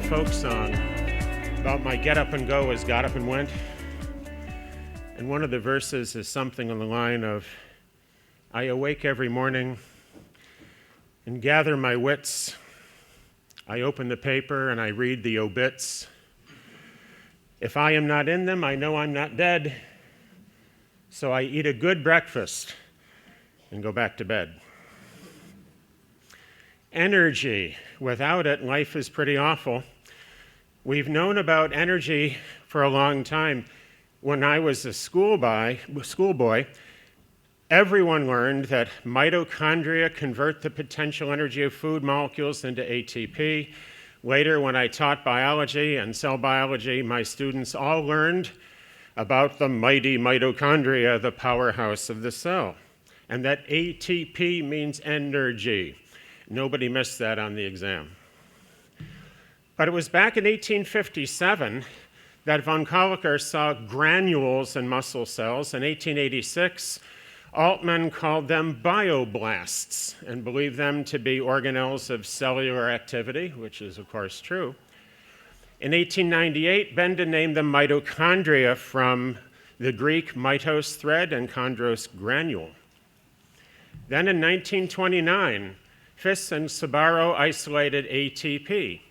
folk song about my get up and go as got up and went. And one of the verses is something on the line of, I awake every morning and gather my wits. I open the paper and I read the obits. If I am not in them, I know I'm not dead. So I eat a good breakfast and go back to bed. Energy. Without it, life is pretty awful. We've known about energy for a long time. When I was a schoolboy, everyone learned that mitochondria convert the potential energy of food molecules into ATP. Later, when I taught biology and cell biology, my students all learned about the mighty mitochondria, the powerhouse of the cell, and that ATP means energy. Nobody missed that on the exam. But it was back in 1857 that von Kolliker saw granules in muscle cells. In 1886, Altman called them bioblasts and believed them to be organelles of cellular activity, which is, of course, true. In 1898, Benda named them mitochondria from the Greek mitos, thread, and chondros, granule. Then in 1929, Fiss and Sabaro isolated ATP,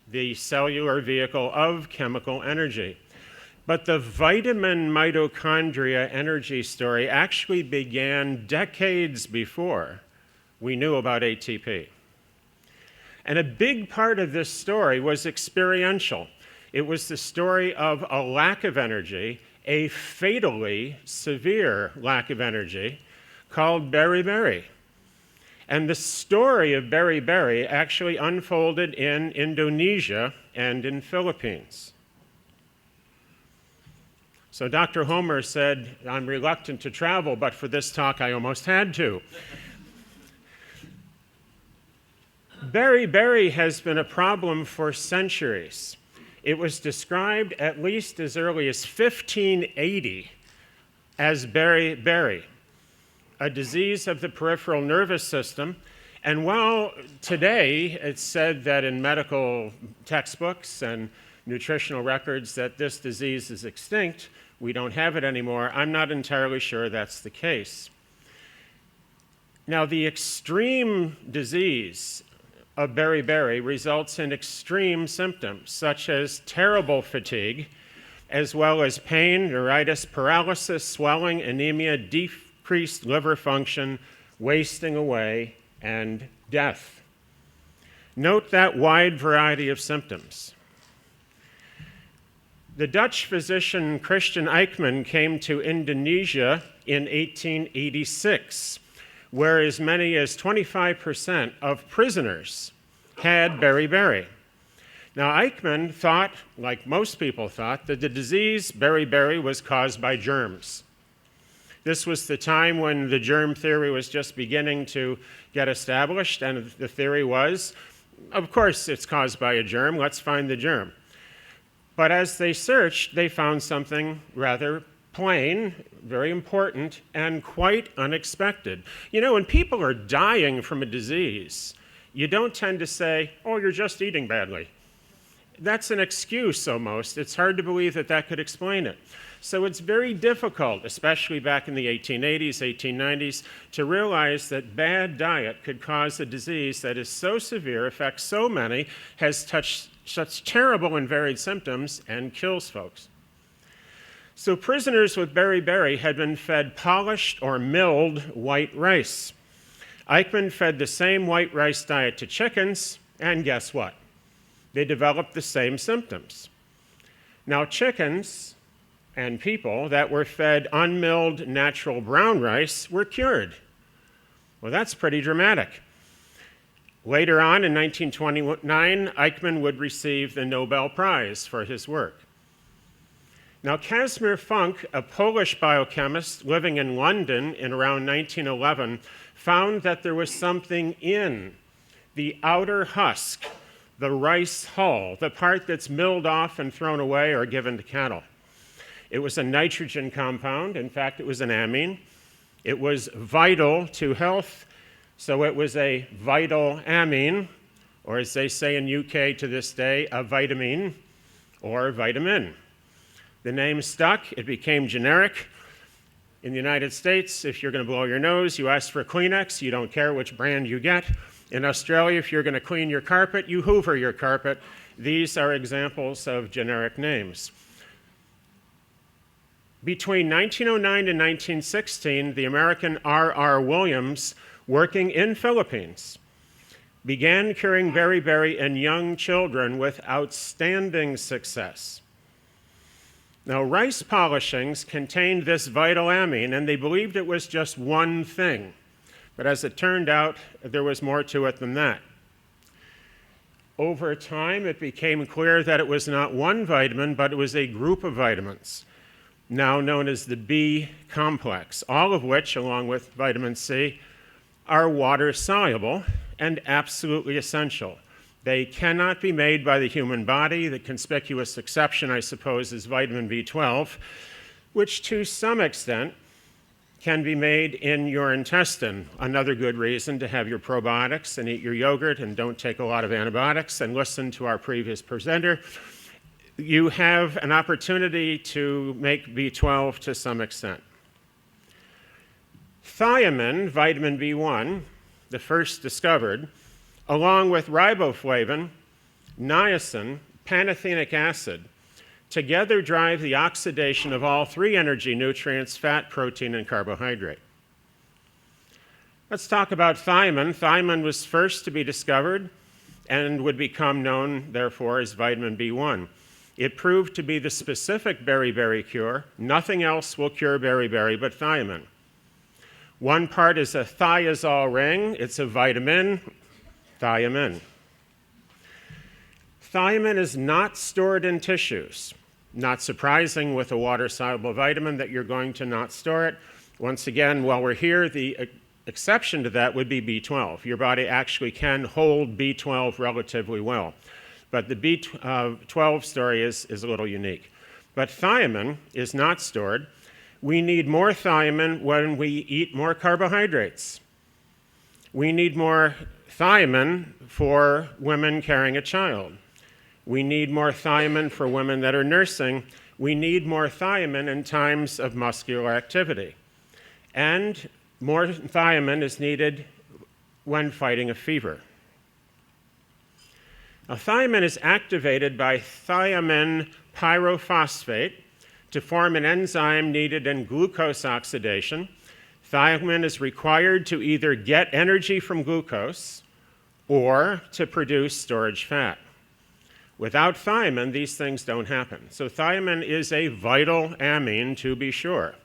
the cellular vehicle of chemical energy. But the vitamin mitochondria energy story actually began decades before we knew about ATP. And a big part of this story was experiential. It was the story of a lack of energy, a fatally severe lack of energy, called beriberi. And the story of beriberi actually unfolded in Indonesia and in Philippines. So Dr. Homer said, I'm reluctant to travel, but for this talk I almost had to. Beriberi has been a problem for centuries. It was described at least as early as 1580 as beriberi, a disease of the peripheral nervous system. And while today it's said that in medical textbooks and nutritional records that this disease is extinct, we don't have it anymore, I'm not entirely sure that's the case. Now, the extreme disease of beriberi results in extreme symptoms, such as terrible fatigue, as well as pain, neuritis, paralysis, swelling, anemia, decreased liver function, wasting away, and death. Note that wide variety of symptoms. The Dutch physician Christian Eijkman came to Indonesia in 1886, where as many as 25% of prisoners had beriberi. Now, Eijkman thought, like most people thought, that the disease beriberi was caused by germs. This was the time when the germ theory was just beginning to get established, and the theory was, of course it's caused by a germ, let's find the germ. But as they searched, they found something rather plain, very important, and quite unexpected. You know, when people are dying from a disease, you don't tend to say, oh, you're just eating badly. That's an excuse almost. It's hard to believe that that could explain it. So it's very difficult, especially back in the 1880s, 1890s, to realize that bad diet could cause a disease that is so severe, affects so many, has such terrible and varied symptoms, and kills folks. So prisoners with beriberi had been fed polished or milled white rice. Eijkman fed the same white rice diet to chickens, and guess what? They developed the same symptoms. Now, chickens and people that were fed unmilled natural brown rice were cured. Well, that's pretty dramatic. Later on, in 1929, Eijkman would receive the Nobel Prize for his work. Now, Casimir Funk, a Polish biochemist living in London in around 1911, found that there was something in the outer husk, the rice hull, the part that's milled off and thrown away or given to cattle. It was a nitrogen compound. In fact, it was an amine. It was vital to health, so it was a vital amine, or as they say in UK to this day, a vitamine or vitamin. The name stuck, it became generic. In the United States, if you're going to blow your nose, you ask for Kleenex, you don't care which brand you get. In Australia, if you're going to clean your carpet, you Hoover your carpet. These are examples of generic names. Between 1909 and 1916, the American R.R. Williams, working in Philippines, began curing beriberi in young children with outstanding success. Now, rice polishings contained this vital amine, and they believed it was just one thing. But as it turned out, there was more to it than that. Over time, it became clear that it was not one vitamin, but it was a group of vitamins, now known as the B complex, all of which, along with vitamin C, are water-soluble and absolutely essential. They cannot be made by the human body. The conspicuous exception, I suppose, is vitamin B12, which to some extent can be made in your intestine. Another good reason to have your probiotics and eat your yogurt and don't take a lot of antibiotics and listen to our previous presenter. You have an opportunity to make B12 to some extent. Thiamine, vitamin B1, the first discovered, along with riboflavin, niacin, pantothenic acid, together drive the oxidation of all three energy nutrients, fat, protein, and carbohydrate. Let's talk about thiamine. Thiamine was first to be discovered and would become known, therefore, as vitamin B1. It proved to be the specific beriberi cure. Nothing else will cure beriberi but thiamine. One part is a thiazole ring. It's a vitamin, thiamine. Thiamine is not stored in tissues. Not surprising with a water-soluble vitamin that you're going to not store it. Once again, while we're here, the exception to that would be B12. Your body actually can hold B12 relatively well. But the B12 story is a little unique. But thiamine is not stored. We need more thiamine when we eat more carbohydrates. We need more thiamine for women carrying a child. We need more thiamine for women that are nursing. We need more thiamine in times of muscular activity. And more thiamine is needed when fighting a fever. Now, thiamine is activated by thiamine pyrophosphate to form an enzyme needed in glucose oxidation. Thiamine is required to either get energy from glucose or to produce storage fat. Without thiamine, these things don't happen. So thiamine is a vital amine, to be sure.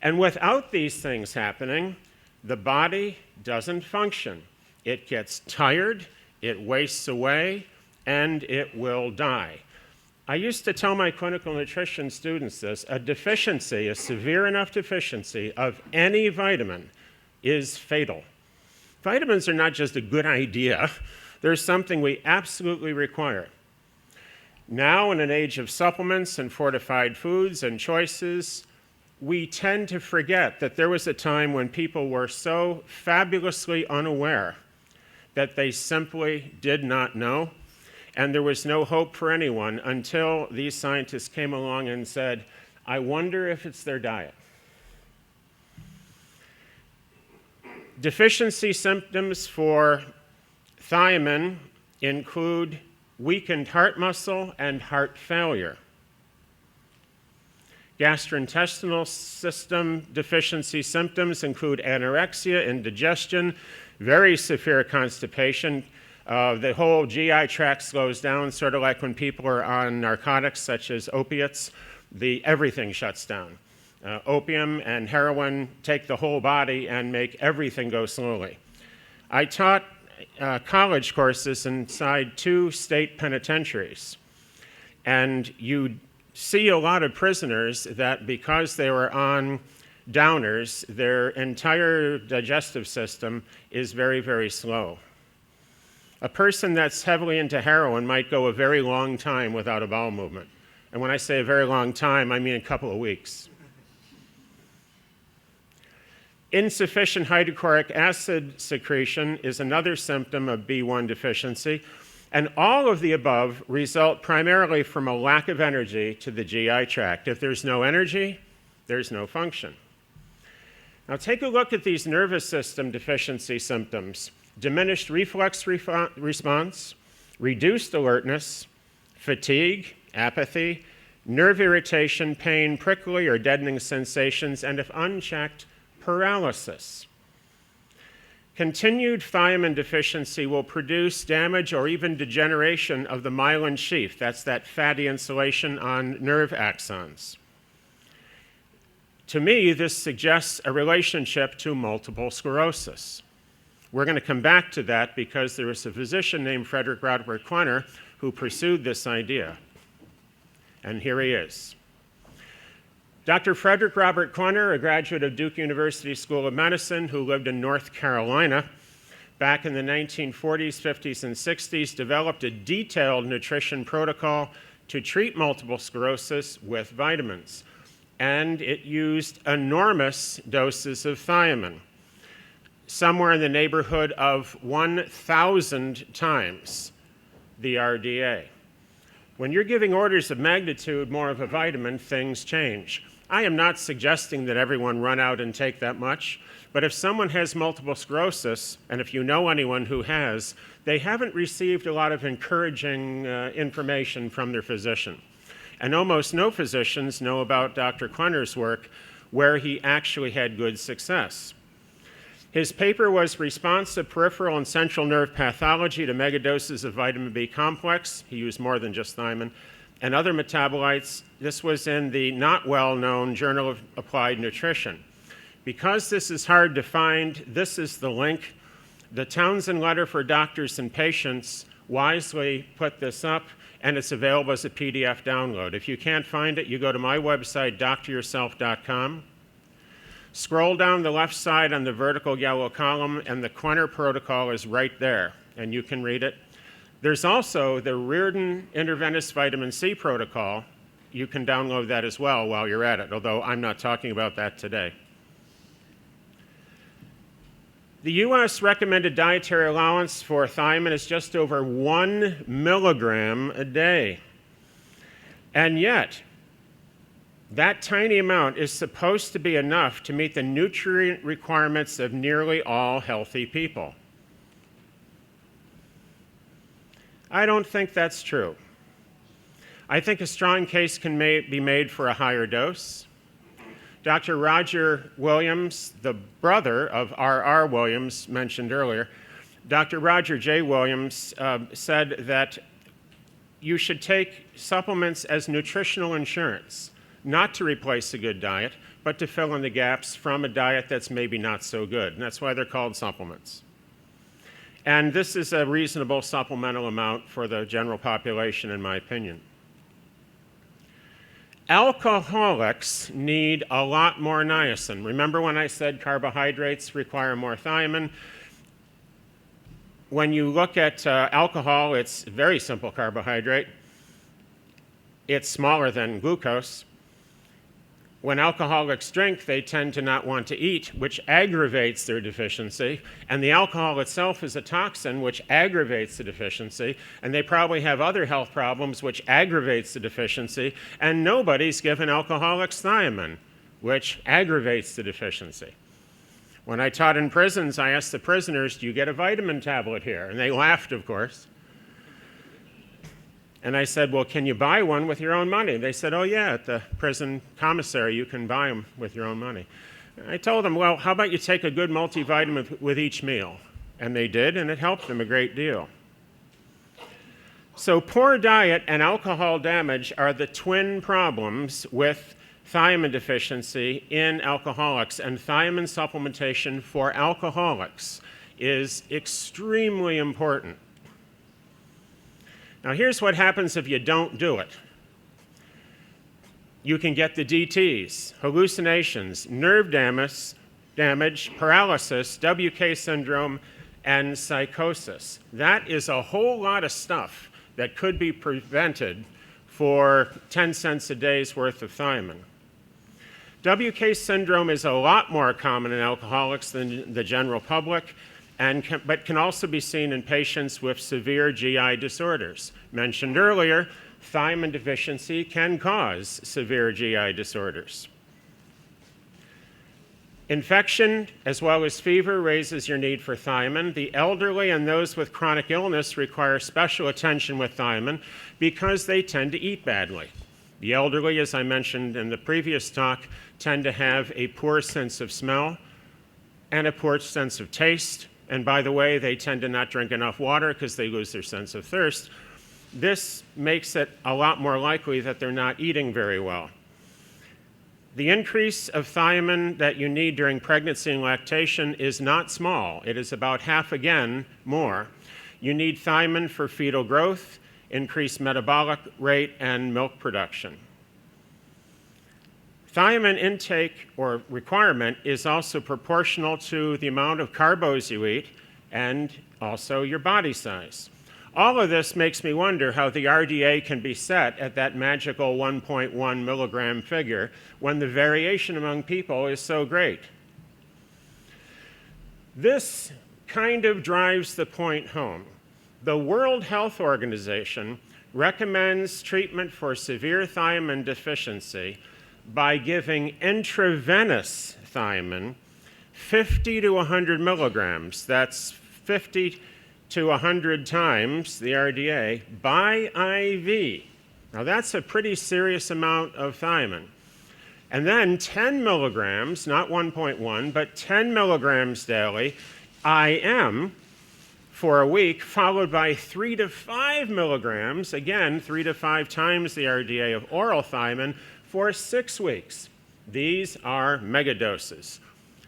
And without these things happening, the body doesn't function. It gets tired, it wastes away, and it will die. I used to tell my clinical nutrition students this: a deficiency, a severe enough deficiency of any vitamin is fatal. Vitamins are not just a good idea, they're something we absolutely require. Now, in an age of supplements and fortified foods and choices, we tend to forget that there was a time when people were so fabulously unaware that they simply did not know, and there was no hope for anyone until these scientists came along and said, I wonder if it's their diet. Deficiency symptoms for thiamine include weakened heart muscle and heart failure. Gastrointestinal system deficiency symptoms include anorexia, indigestion, very severe constipation. The whole GI tract slows down, sort of like when people are on narcotics such as opiates. Everything shuts down. Opium and heroin take the whole body and make everything go slowly. I taught college courses inside 2 state penitentiaries, and you see a lot of prisoners that because they were on downers, their entire digestive system is very, very slow. A person that's heavily into heroin might go a very long time without a bowel movement. And when I say a very long time, I mean a couple of weeks. Insufficient hydrochloric acid secretion is another symptom of B1 deficiency, and all of the above result primarily from a lack of energy to the GI tract. If there's no energy, there's no function. Now take a look at these nervous system deficiency symptoms: diminished reflex response, reduced alertness, fatigue, apathy, nerve irritation, pain, prickly or deadening sensations, and if unchecked, paralysis. Continued thiamine deficiency will produce damage or even degeneration of the myelin sheath. That's that fatty insulation on nerve axons. To me, this suggests a relationship to multiple sclerosis. We're going to come back to that because there was a physician named Frederick Robert Quenner who pursued this idea. And here he is. Dr. Frederick Robert Quenner, a graduate of Duke University School of Medicine who lived in North Carolina, back in the 1940s, 50s, and 60s, developed a detailed nutrition protocol to treat multiple sclerosis with vitamins. And it used enormous doses of thiamine, somewhere in the neighborhood of 1,000 times the RDA. When you're giving orders of magnitude more of a vitamin, things change. I am not suggesting that everyone run out and take that much, but if someone has multiple sclerosis, and if you know anyone who has, they haven't received a lot of encouraging information from their physician. And almost no physicians know about Dr. Quenner's work where he actually had good success. His paper was Response of Peripheral and Central Nerve Pathology to Megadoses of Vitamin B Complex. He used more than just thiamine, and other metabolites. This was in the not well-known Journal of Applied Nutrition. Because this is hard to find, this is the link. The Townsend Letter for Doctors and Patients wisely put this up, and it's available as a PDF download. If you can't find it, you go to my website, dryourself.com. Scroll down the left side on the vertical yellow column, and the Quenner protocol is right there, and you can read it. There's also the Reardon Intravenous Vitamin C protocol. You can download that as well while you're at it, although I'm not talking about that today. The U.S. recommended dietary allowance for thiamine is just over 1 milligram a day. And yet, that tiny amount is supposed to be enough to meet the nutrient requirements of nearly all healthy people. I don't think that's true. I think a strong case can be made for a higher dose. Dr. Roger Williams, the brother of R.R. Williams mentioned earlier, Dr. Roger J. Williams said that you should take supplements as nutritional insurance, not to replace a good diet, but to fill in the gaps from a diet that's maybe not so good. And that's why they're called supplements. And this is a reasonable supplemental amount for the general population, in my opinion. Alcoholics need a lot more niacin. Remember when I said carbohydrates require more thiamine? When you look at alcohol, it's a very simple carbohydrate. It's smaller than glucose. When alcoholics drink, they tend to not want to eat, which aggravates their deficiency. And the alcohol itself is a toxin, which aggravates the deficiency. And they probably have other health problems, which aggravates the deficiency. And nobody's given alcoholics thiamine, which aggravates the deficiency. When I taught in prisons, I asked the prisoners, do you get a vitamin tablet here? And they laughed, of course. And I said, well, can you buy one with your own money? They said, oh, yeah, at the prison commissary, you can buy them with your own money. I told them, well, how about you take a good multivitamin with each meal? And they did, and it helped them a great deal. So poor diet and alcohol damage are the twin problems with thiamine deficiency in alcoholics, and thiamine supplementation for alcoholics is extremely important. Now, here's what happens if you don't do it. You can get the DTs, hallucinations, nerve damage, paralysis, WK syndrome, and psychosis. That is a whole lot of stuff that could be prevented for 10 cents a day's worth of thiamine. WK syndrome is a lot more common in alcoholics than the general public, but can also be seen in patients with severe GI disorders. Mentioned earlier, thiamine deficiency can cause severe GI disorders. Infection, as well as fever, raises your need for thiamine. The elderly and those with chronic illness require special attention with thiamine because they tend to eat badly. The elderly, as I mentioned in the previous talk, tend to have a poor sense of smell and a poor sense of taste. And by the way, they tend to not drink enough water because they lose their sense of thirst. This makes it a lot more likely that they're not eating very well. The increase of thiamine that you need during pregnancy and lactation is not small. It is about half again more. You need thiamine for fetal growth, increased metabolic rate, and milk production. Thiamine intake or requirement is also proportional to the amount of carbs you eat and also your body size. All of this makes me wonder how the RDA can be set at that magical 1.1 milligram figure when the variation among people is so great. This kind of drives the point home. The World Health Organization recommends treatment for severe thiamine deficiency by giving intravenous thiamine 50 to 100 milligrams. That's 50 to 100 times the RDA by IV. Now that's a pretty serious amount of thiamine. And then 10 milligrams, not 1.1, but 10 milligrams daily, IM, for a week, followed by 3 to 5 milligrams, again, 3 to 5 times the RDA of oral thiamine for 6 weeks. These are megadoses.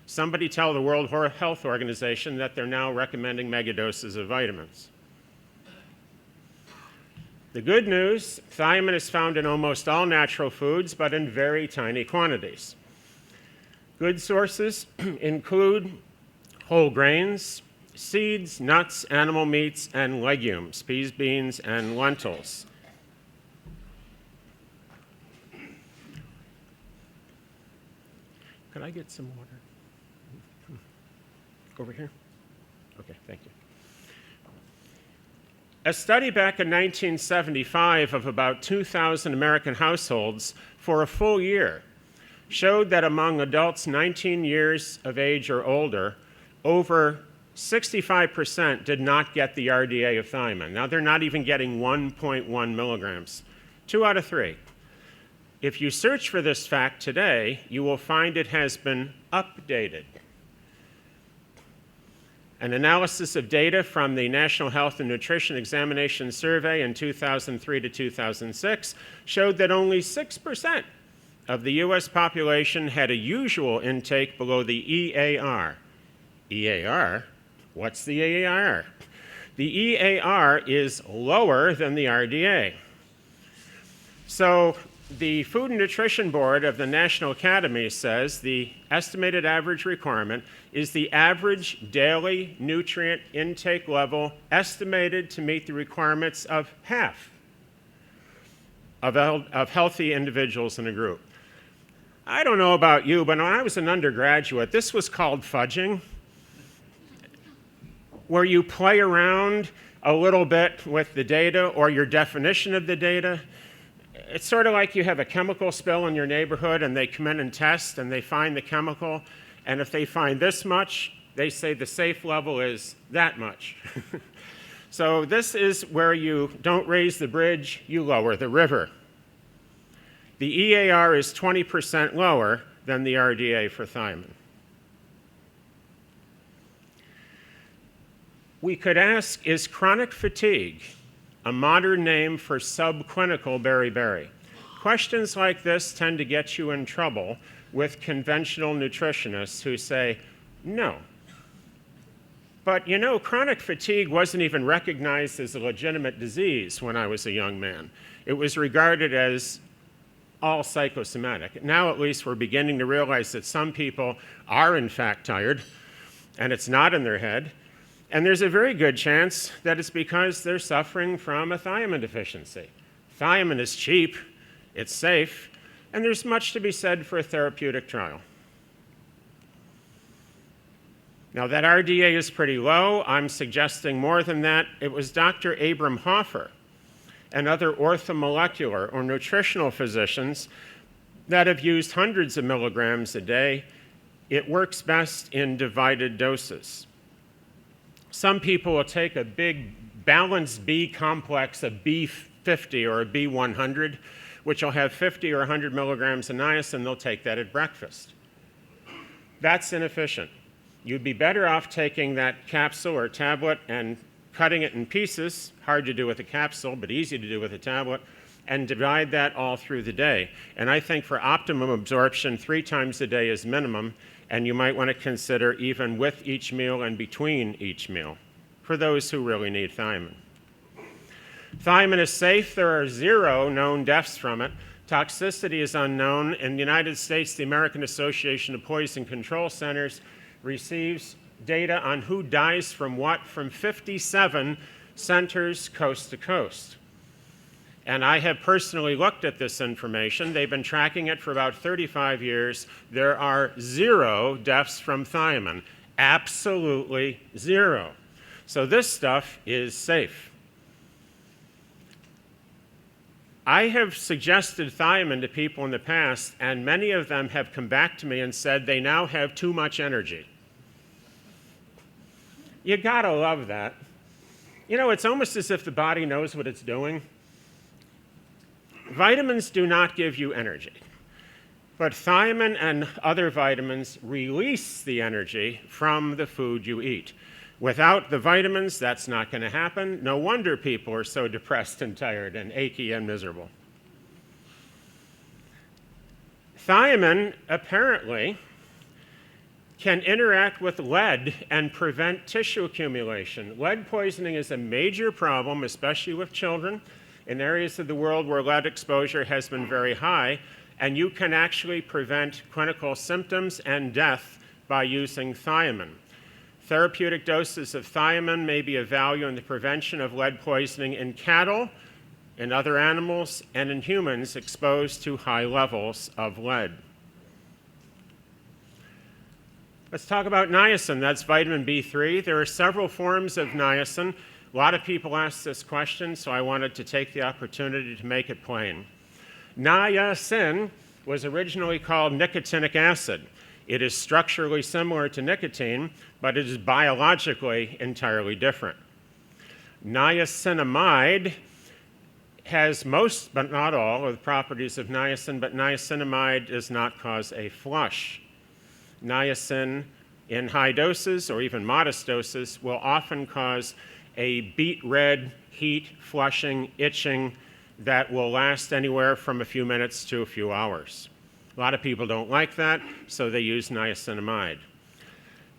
Somebody tell the World Health Organization that they're now recommending megadoses of vitamins. The good news, thiamine is found in almost all natural foods, but in very tiny quantities. Good sources include whole grains, seeds, nuts, animal meats, and legumes, peas, beans, and lentils. Could I get some water? Over here? Okay, thank you. A study back in 1975 of about 2,000 American households for a full year showed that among adults 19 years of age or older, over 65% did not get the RDA of thiamine. Now they're not even getting 1.1 milligrams. 2 out of 3. If you search for this fact today, you will find it has been updated. An analysis of data from the National Health and Nutrition Examination Survey in 2003 to 2006 showed that only 6% of the US population had a usual intake below the EAR. EAR? What's the EAR? The EAR is lower than the RDA. So the Food and Nutrition Board of the National Academy says the estimated average requirement is the average daily nutrient intake level estimated to meet the requirements of half of healthy individuals in a group. I don't know about you, but when I was an undergraduate, this was called fudging, where you play around a little bit with the data or your definition of the data. It's sort of like you have a chemical spill in your neighborhood and they come in and test and they find the chemical, and if they find this much, they say the safe level is that much. So this is where you don't raise the bridge, you lower the river. The EAR is 20% lower than the RDA for thiamine. We could ask, is chronic fatigue a modern name for subclinical beriberi? Questions like this tend to get you in trouble with conventional nutritionists who say, no. But you know, chronic fatigue wasn't even recognized as a legitimate disease when I was a young man. It was regarded as all psychosomatic. Now at least we're beginning to realize that some people are in fact tired and it's not in their head. And there's a very good chance that it's because they're suffering from a thiamine deficiency. Thiamine is cheap, it's safe, And there's much to be said for a therapeutic trial. Now, that RDA is pretty low. I'm suggesting more than that. It was Dr. Abram Hoffer and other orthomolecular or nutritional physicians that have used hundreds of milligrams a day. It works best in divided doses. Some people will take a big balanced B complex, a B50 or a B100, which will have 50 or 100 milligrams of niacin. They'll take that at breakfast. That's inefficient. You'd be better off taking that capsule or tablet and cutting it in pieces, hard to do with a capsule, but easy to do with a tablet, and divide that all through the day. And I think for optimum absorption, 3 times a day is minimum, and you might want to consider even with each meal and between each meal for those who really need thiamine. Thiamine is safe. There are 0 known deaths from it. Toxicity is unknown. In the United States, the American Association of Poison Control Centers receives data on who dies from what from 57 centers coast to coast. And I have personally looked at this information. They've been tracking it for about 35 years. There are 0 deaths from thiamine, absolutely 0. So this stuff is safe. I have suggested thiamine to people in the past, and many of them have come back to me and said they now have too much energy. You gotta love that. You know, it's almost as if the body knows what it's doing. Vitamins do not give you energy, but thiamine and other vitamins release the energy from the food you eat. Without the vitamins, that's not going to happen. No wonder people are so depressed and tired and achy and miserable. Thiamine, apparently, can interact with lead and prevent tissue accumulation. Lead poisoning is a major problem, especially with children, in areas of the world where lead exposure has been very high, and you can actually prevent clinical symptoms and death by using thiamine. Therapeutic doses of thiamine may be of value in the prevention of lead poisoning in cattle, in other animals, and in humans exposed to high levels of lead. Let's talk about niacin. That's vitamin B3. There are several forms of niacin. A lot of people ask this question, so I wanted to take the opportunity to make it plain. Niacin was originally called nicotinic acid. It is structurally similar to nicotine, but it is biologically entirely different. Niacinamide has most, but not all, of the properties of niacin, but niacinamide does not cause a flush. Niacin in high doses, or even modest doses, will often cause a beet red, heat, flushing, itching that will last anywhere from a few minutes to a few hours. A lot of people don't like that, so they use niacinamide.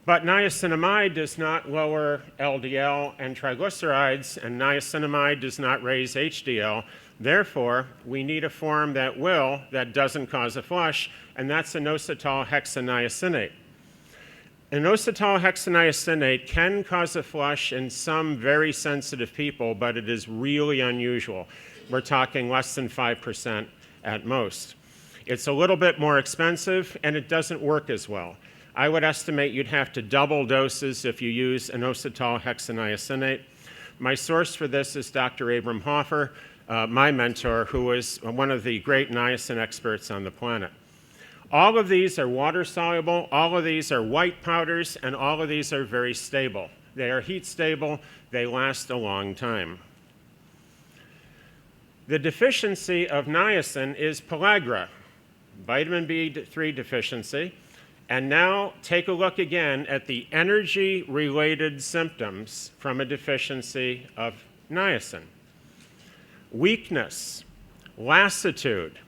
But niacinamide does not lower LDL and triglycerides, and niacinamide does not raise HDL. Therefore, we need a form that doesn't cause a flush, and that's inositol hexaniacinate. Inositol hexaniacinate can cause a flush in some very sensitive people, but it is really unusual. We're talking less than 5% at most. It's a little bit more expensive, and it doesn't work as well. I would estimate you'd have to double doses if you use inositol hexaniacinate. My source for this is Dr. Abram Hoffer, my mentor, who was one of the great niacin experts on the planet. All of these are water-soluble, all of these are white powders, and all of these are very stable. They are heat-stable, they last a long time. The deficiency of niacin is pellagra, vitamin B3 deficiency. And now take a look again at the energy-related symptoms from a deficiency of niacin. Weakness, lassitude,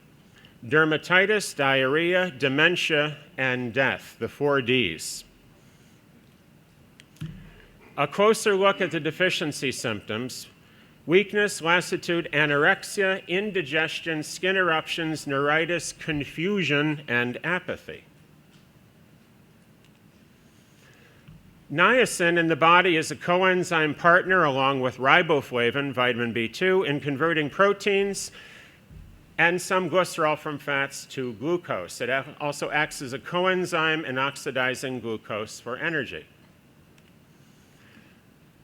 dermatitis, diarrhea, dementia, and death, the 4 Ds. A closer look at the deficiency symptoms: weakness, lassitude, anorexia, indigestion, skin eruptions, neuritis, confusion, and apathy. Niacin in the body is a coenzyme partner along with riboflavin, vitamin B2, in converting proteins and some glycerol from fats to glucose. It also acts as a coenzyme in oxidizing glucose for energy.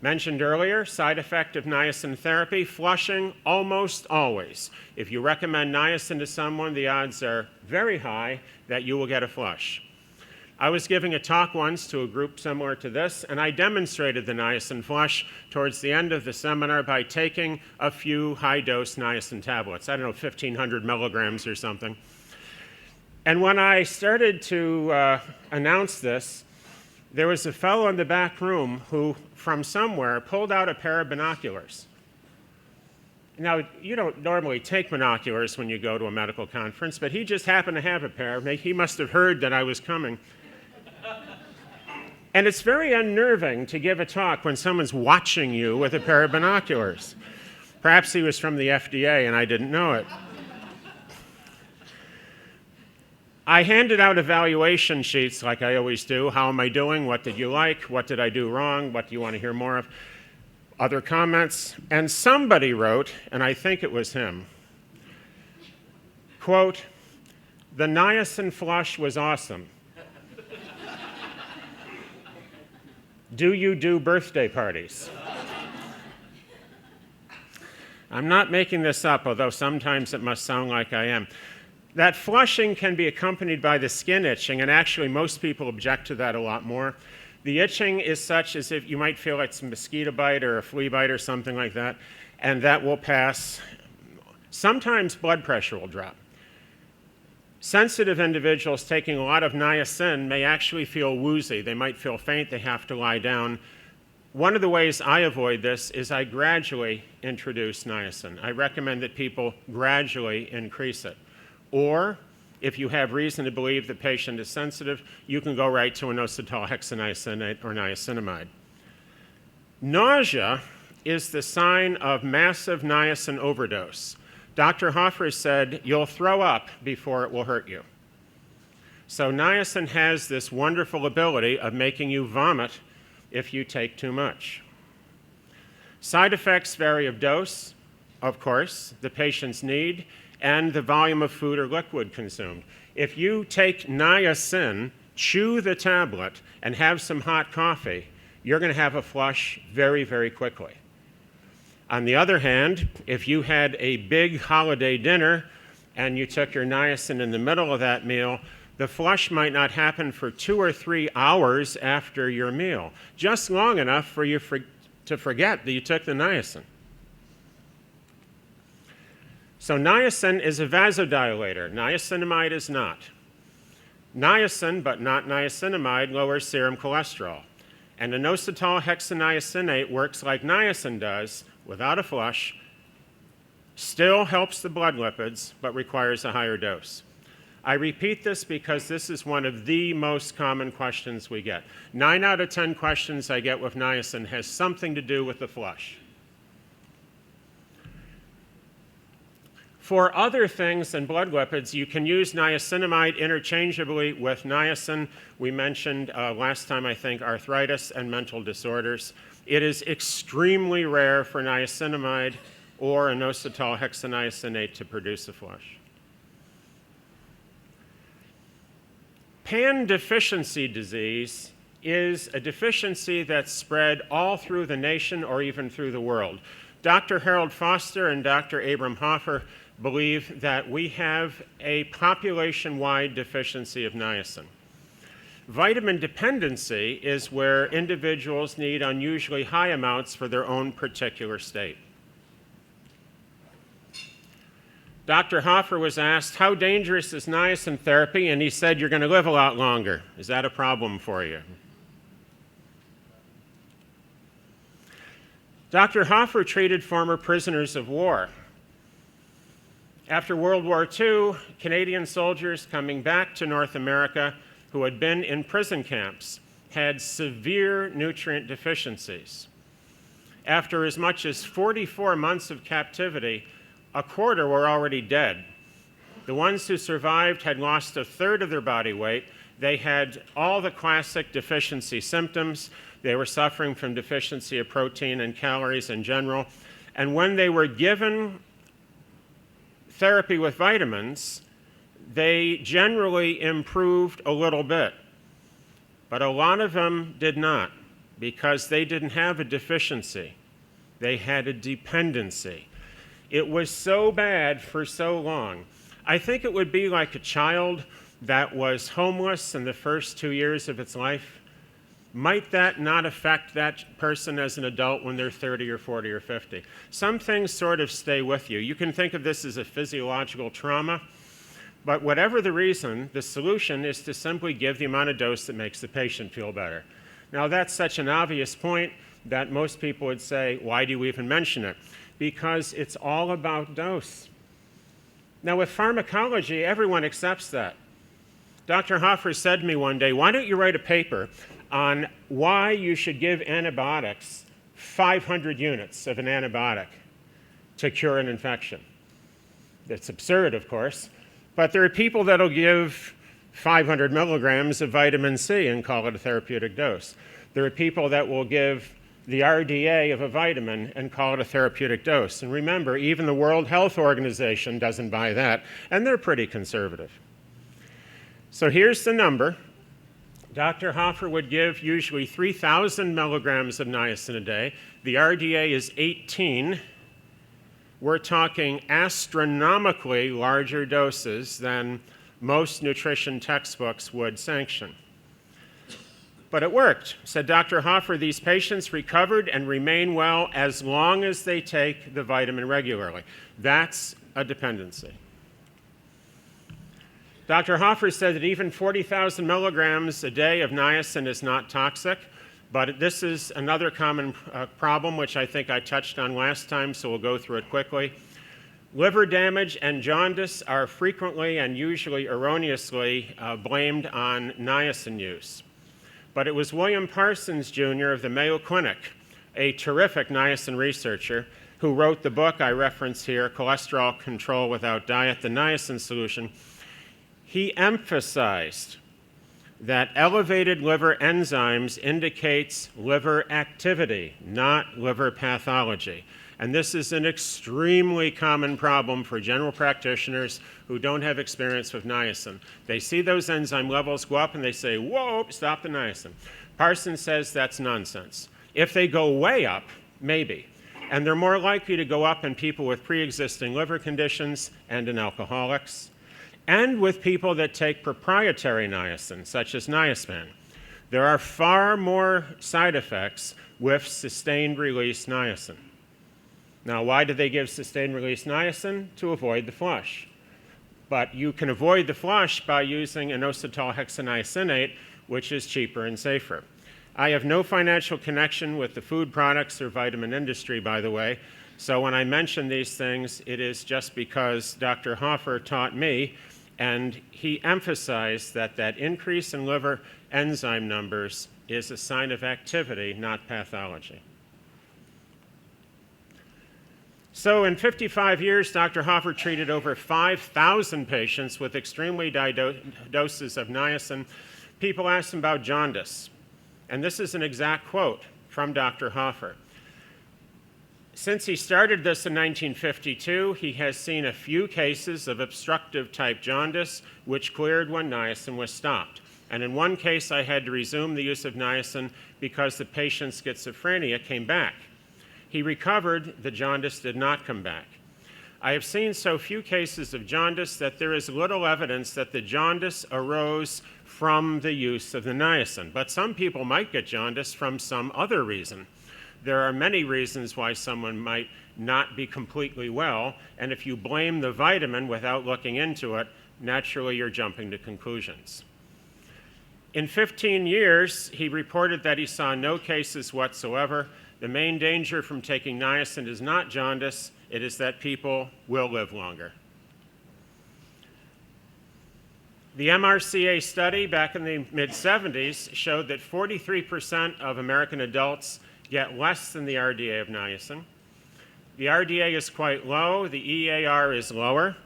Mentioned earlier, side effect of niacin therapy, flushing almost always. If you recommend niacin to someone, the odds are very high that you will get a flush. I was giving a talk once to a group similar to this, and I demonstrated the niacin flush towards the end of the seminar by taking a few high-dose niacin tablets, I don't know, 1,500 milligrams or something. And when I started to announce this, there was a fellow in the back room who, from somewhere, pulled out a pair of binoculars. Now, you don't normally take binoculars when you go to a medical conference, but he just happened to have a pair. He must have heard that I was coming. And it's very unnerving to give a talk when someone's watching you with a pair of binoculars. Perhaps he was from the FDA and I didn't know it. I handed out evaluation sheets like I always do. How am I doing? What did you like? What did I do wrong? What do you want to hear more of? Other comments. And somebody wrote, and I think it was him, quote, "The niacin flush was awesome. Do you do birthday parties?" I'm not making this up, although sometimes it must sound like I am. That flushing can be accompanied by the skin itching, and actually most people object to that a lot more. The itching is such as if you might feel it's a mosquito bite or a flea bite or something like that, and that will pass. Sometimes blood pressure will drop. Sensitive individuals taking a lot of niacin may actually feel woozy. They might feel faint, they have to lie down. One of the ways I avoid this is I gradually introduce niacin. I recommend that people gradually increase it. Or, if you have reason to believe the patient is sensitive, you can go right to inositol hexaniacinate or niacinamide. Nausea is the sign of massive niacin overdose. Dr. Hoffer said, you'll throw up before it will hurt you. So niacin has this wonderful ability of making you vomit if you take too much. Side effects vary of dose, of course, the patient's need, and the volume of food or liquid consumed. If you take niacin, chew the tablet, and have some hot coffee, you're going to have a flush very, very quickly. On the other hand, if you had a big holiday dinner and you took your niacin in the middle of that meal, the flush might not happen for 2 or 3 hours after your meal, just long enough for you to forget that you took the niacin. So niacin is a vasodilator. Niacinamide is not. Niacin, but not niacinamide, lowers serum cholesterol. And inositol hexaniacinate works like niacin does, without a flush, still helps the blood lipids, but requires a higher dose. I repeat this because this is one of the most common questions we get. 9 out of 10 questions I get with niacin has something to do with the flush. For other things than blood lipids, you can use niacinamide interchangeably with niacin. We mentioned last time, I think, arthritis and mental disorders. It is extremely rare for niacinamide or inositol hexaniacinate to produce a flush. Pan-deficiency disease is a deficiency that's spread all through the nation or even through the world. Dr. Harold Foster and Dr. Abram Hoffer believe that we have a population-wide deficiency of niacin. Vitamin dependency is where individuals need unusually high amounts for their own particular state. Dr. Hoffer was asked, how dangerous is niacin therapy? And he said, you're going to live a lot longer. Is that a problem for you? Dr. Hoffer treated former prisoners of war. After World War II, Canadian soldiers coming back to North America who had been in prison camps had severe nutrient deficiencies. After as much as 44 months of captivity, a quarter were already dead. The ones who survived had lost 1/3 of their body weight. They had all the classic deficiency symptoms. They were suffering from deficiency of protein and calories in general. And when they were given therapy with vitamins, they generally improved a little bit. But a lot of them did not, because they didn't have a deficiency. They had a dependency. It was so bad for so long. I think it would be like a child that was homeless in the first 2 years of its life. Might that not affect that person as an adult when they're 30 or 40 or 50? Some things sort of stay with you. You can think of this as a physiological trauma, but whatever the reason, the solution is to simply give the amount of dose that makes the patient feel better. Now, that's such an obvious point that most people would say, why do you even mention it? Because it's all about dose. Now, with pharmacology, everyone accepts that. Dr. Hoffer said to me one day, why don't you write a paper on why you should give antibiotics 500 units of an antibiotic to cure an infection? It's absurd, of course, but there are people that'll give 500 milligrams of vitamin C and call it a therapeutic dose. There are people that will give the RDA of a vitamin and call it a therapeutic dose. And remember, even the World Health Organization doesn't buy that, and they're pretty conservative. So here's the number. Dr. Hoffer would give usually 3,000 milligrams of niacin a day. The RDA is 18. We're talking astronomically larger doses than most nutrition textbooks would sanction. But it worked. Said Dr. Hoffer, these patients recovered and remain well as long as they take the vitamin regularly. That's a dependency. Dr. Hoffer said that even 40,000 milligrams a day of niacin is not toxic, but this is another common problem, which I think I touched on last time, so we'll go through it quickly. Liver damage and jaundice are frequently and usually erroneously blamed on niacin use. But it was William Parsons, Jr. of the Mayo Clinic, a terrific niacin researcher, who wrote the book I reference here, Cholesterol Control Without Diet, the Niacin Solution. He emphasized that elevated liver enzymes indicates liver activity, not liver pathology. And this is an extremely common problem for general practitioners who don't have experience with niacin. They see those enzyme levels go up and they say, whoa, stop the niacin. Parsons says that's nonsense. If they go way up, maybe. And they're more likely to go up in people with pre-existing liver conditions and in alcoholics, and with people that take proprietary niacin, such as niaspan. There are far more side effects with sustained-release niacin. Now, why do they give sustained-release niacin? To avoid the flush. But you can avoid the flush by using inositol hexaniacinate, which is cheaper and safer. I have no financial connection with the food products or vitamin industry, by the way, so when I mention these things, it is just because Dr. Hoffer taught me, and he emphasized that that increase in liver enzyme numbers is a sign of activity, not pathology. So in 55 years, Dr. Hoffer treated over 5,000 patients with extremely high doses of niacin. People asked him about jaundice, and this is an exact quote from Dr. Hoffer. Since he started this in 1952, he has seen a few cases of obstructive type jaundice, which cleared when niacin was stopped. And in one case, I had to resume the use of niacin because the patient's schizophrenia came back. He recovered, the jaundice did not come back. I have seen so few cases of jaundice that there is little evidence that the jaundice arose from the use of the niacin. But some people might get jaundice from some other reason. There are many reasons why someone might not be completely well, and if you blame the vitamin without looking into it, naturally you're jumping to conclusions. In 15 years, he reported that he saw no cases whatsoever. The main danger from taking niacin is not jaundice, it is that people will live longer. The MRCA study back in the mid-70s showed that 43% of American adults get less than the RDA of niacin. The RDA is quite low, the EAR is lower.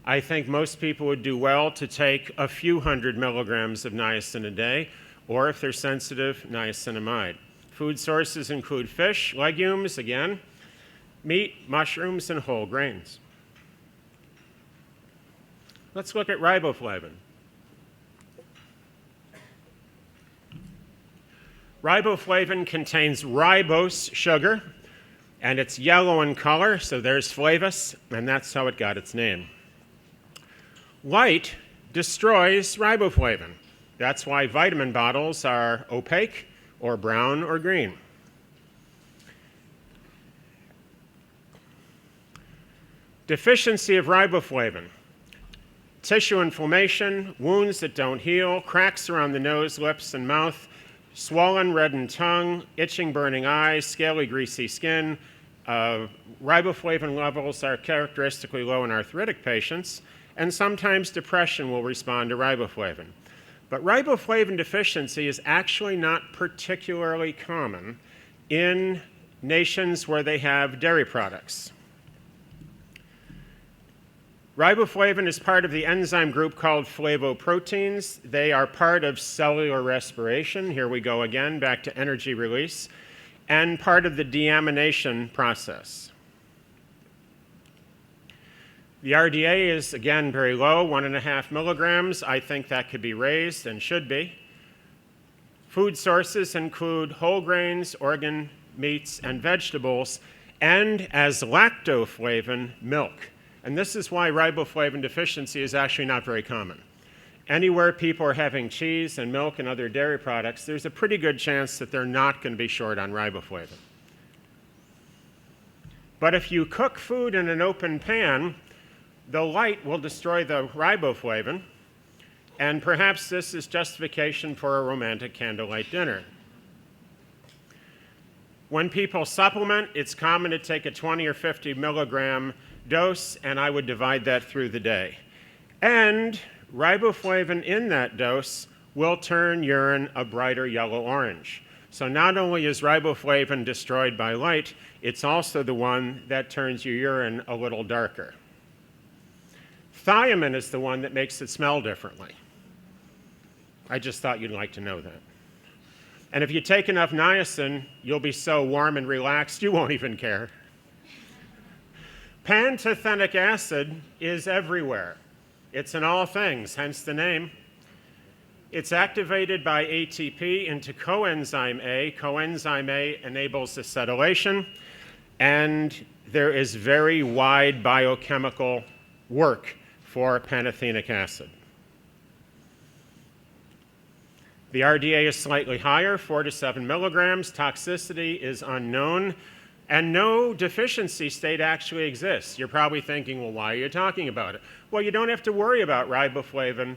I think most people would do well to take a few hundred milligrams of niacin a day, or if they're sensitive, niacinamide. Food sources include fish, legumes, again, meat, mushrooms, and whole grains. Let's look at riboflavin. Riboflavin contains ribose sugar, and it's yellow in color, so there's flavus, and that's how it got its name. Light destroys riboflavin. That's why vitamin bottles are opaque or brown or green. Deficiency of riboflavin. Tissue inflammation, wounds that don't heal, cracks around the nose, lips, and mouth, swollen, reddened tongue, itching, burning eyes, scaly, greasy skin. Riboflavin levels are characteristically low in arthritic patients, and sometimes depression will respond to riboflavin. But riboflavin deficiency is actually not particularly common in nations where they have dairy products. Riboflavin is part of the enzyme group called flavoproteins. They are part of cellular respiration. Here we go again, back to energy release, and part of the deamination process. The RDA is, again, very low, 1.5 milligrams. I think that could be raised and should be. Food sources include whole grains, organ meats, and vegetables, and as lactoflavin, milk. And this is why riboflavin deficiency is actually not very common. Anywhere people are having cheese and milk and other dairy products, there's a pretty good chance that they're not going to be short on riboflavin. But if you cook food in an open pan, the light will destroy the riboflavin, and perhaps this is justification for a romantic candlelight dinner. When people supplement, it's common to take a 20 or 50 milligram dose, and I would divide that through the day. And riboflavin in that dose will turn urine a brighter yellow-orange. So not only is riboflavin destroyed by light, it's also the one that turns your urine a little darker. Thiamine is the one that makes it smell differently. I just thought you'd like to know that. And if you take enough niacin, you'll be so warm and relaxed you won't even care. Pantothenic acid is everywhere. It's in all things, hence the name. It's activated by ATP into coenzyme A. Coenzyme A enables acetylation, and there is very wide biochemical work for pantothenic acid. The RDA is slightly higher, 4 to 7 milligrams. Toxicity is unknown. And no deficiency state actually exists. You're probably thinking, well, why are you talking about it? Well, you don't have to worry about riboflavin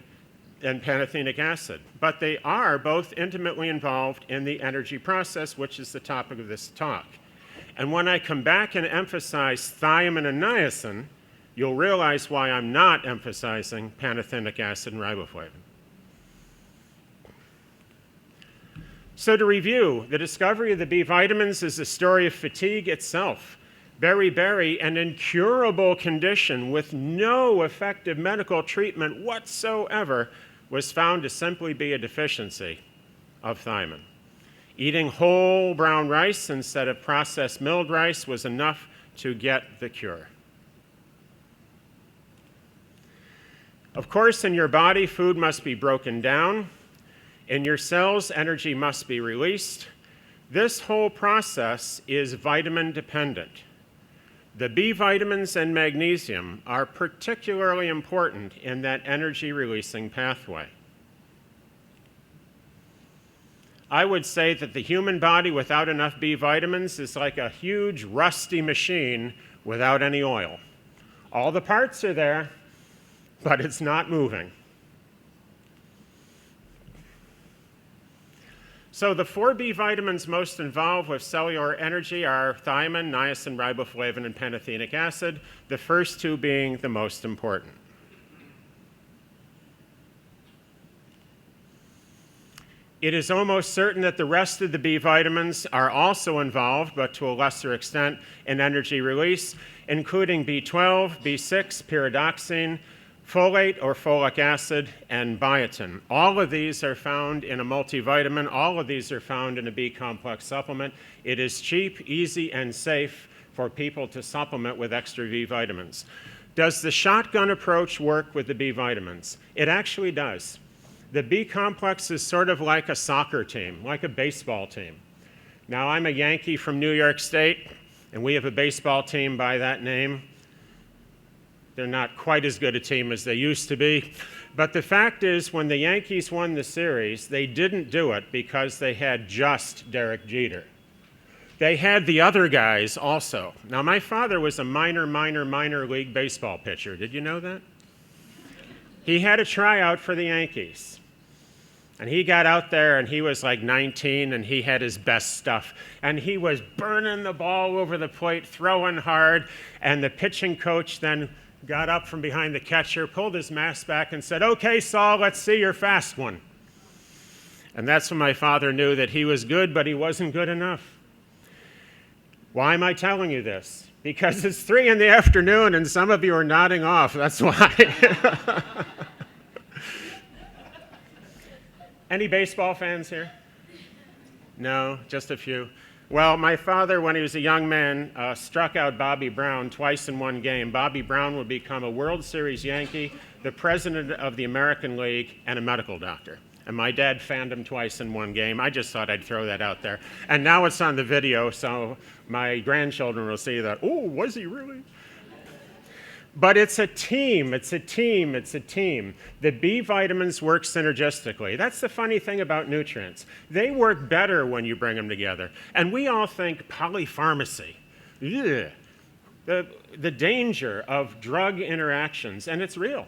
and pantothenic acid, but they are both intimately involved in the energy process, which is the topic of this talk. And when I come back and emphasize thiamine and niacin, you'll realize why I'm not emphasizing pantothenic acid and riboflavin. So to review, the discovery of the B vitamins is the story of fatigue itself. Beriberi, an incurable condition with no effective medical treatment whatsoever, was found to simply be a deficiency of thiamine. Eating whole brown rice instead of processed milled rice was enough to get the cure. Of course, in your body, food must be broken down. In your cells, energy must be released. This whole process is vitamin dependent. The B vitamins and magnesium are particularly important in that energy releasing pathway. I would say that the human body without enough B vitamins is like a huge rusty machine without any oil. All the parts are there, but it's not moving. So the 4 B vitamins most involved with cellular energy are thiamine, niacin, riboflavin, and pantothenic acid, the first 2 being the most important. It is almost certain that the rest of the B vitamins are also involved, but to a lesser extent, in energy release, including B12, B6, pyridoxine, folate or folic acid, and biotin. All of these are found in a multivitamin. All of these are found in a B-complex supplement. It is cheap, easy, and safe for people to supplement with extra B vitamins. Does the shotgun approach work with the B vitamins? It actually does. The B complex is sort of like a soccer team, like a baseball team. Now, I'm a Yankee from New York State, and we have a baseball team by that name. They're not quite as good a team as they used to be. But the fact is, when the Yankees won the series, they didn't do it because they had just Derek Jeter. They had the other guys also. Now, my father was a minor league baseball pitcher. Did you know that? He had a tryout for the Yankees. And he got out there, and he was like 19, and he had his best stuff. And he was burning the ball over the plate, throwing hard, and the pitching coach then got up from behind the catcher, pulled his mask back, and said, "Okay, Saul, let's see your fast one." And that's when my father knew that he was good, but he wasn't good enough. Why am I telling you this? Because it's 3 in the afternoon, and some of you are nodding off. That's why. Any baseball fans here? No, just a few. Well, my father, when he was a young man, struck out Bobby Brown twice in one game. Bobby Brown would become a World Series Yankee, the president of the American League, and a medical doctor. And my dad fanned him twice in one game. I just thought I'd throw that out there. And now it's on the video, so my grandchildren will see that. Oh, was he really? But it's a team, it's a team, it's a team. The B vitamins work synergistically. That's the funny thing about nutrients. They work better when you bring them together. And we all think polypharmacy. Ugh. The danger of drug interactions, and it's real.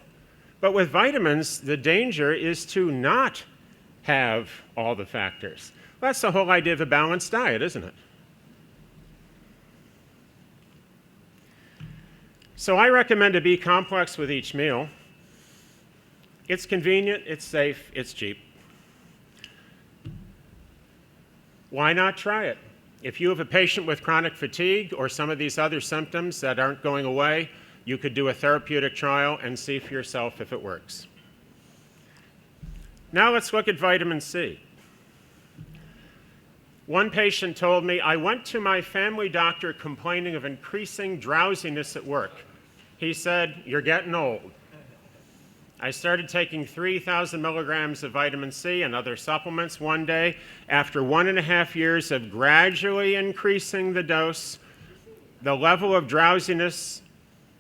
But with vitamins, the danger is to not have all the factors. That's the whole idea of a balanced diet, isn't it? So I recommend a B complex with each meal. It's convenient, it's safe, it's cheap. Why not try it? If you have a patient with chronic fatigue or some of these other symptoms that aren't going away, you could do a therapeutic trial and see for yourself if it works. Now let's look at vitamin C. One patient told me, "I went to my family doctor complaining of increasing drowsiness at work. He said, 'You're getting old.' I started taking 3,000 milligrams of vitamin C and other supplements one day. After 1.5 years of gradually increasing the dose, the level of drowsiness